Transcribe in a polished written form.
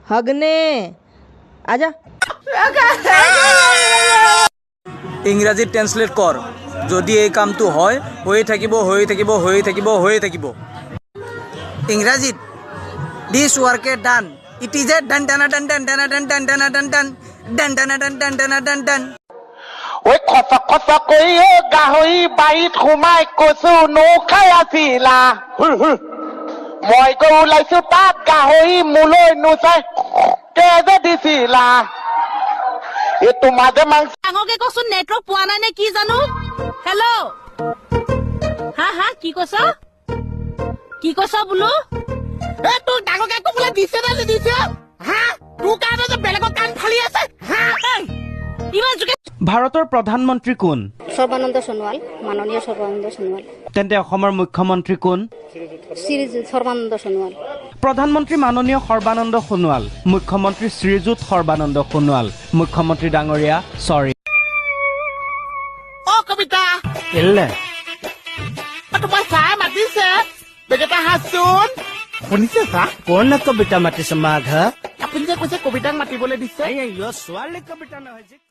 हगने आजा ইংৰাজী ট্ৰেন্সলেট কৰ যদি এই কামটো হয় হৈয়ে থাকিব ইংৰাজীত this work a done it is a done done done done done done done done done done done done done done done done done ঐ খচক কৰি গাহৰি বাৰীত সোমাই কচু নৌ খাই আছিলা মই গৈ ওলাইছো তাত গাহৰি মোলৈ নোচাই তেজে দিছিলা এইটো মাজে মাংস ডাঙৰকে কচোন নেটৱৰ্ক পোৱা নাই নে কি জানো হেল্ল' হা কি কৈছ বোলো তোৰ ডাঙৰকে ক'বলৈ দিছে নে নিদিছে হা তোৰ কাৰণে যে বেলেগৰ কাণ ফালি আছে হা ইমান জোকে ভাৰতৰ প্ৰধানমন্ত্ৰী কোন সৰ্বানন্দ সোণোৱাল মাননীয় সৰ্বানন্দ সোণোৱাল তেন্তে অসমৰ মুখ্যমন্ত্ৰী কোন শ্ৰীযুত সৰ্বানন্দ সোণোৱাল প্ৰধানমন্ত্ৰী মাননীয় সৰ্বানন্দ সোণোৱাল মুখ্যমন্ত্ৰী শ্ৰীযুত সৰ্বানন্দ সোণোৱাল মুখ্যমন্ত্ৰী ডাঙৰীয়া সৰি অ কবিতা কেলে তোমাৰ চাই মাতিছে বেগেটা হাচোন শুনিছে চা কোন কবিতা মাতিছে মাঘ আপুনি যে কৈছে কবিতাক মাতিবলৈ দিছে ছোৱালী কবিতা নহয়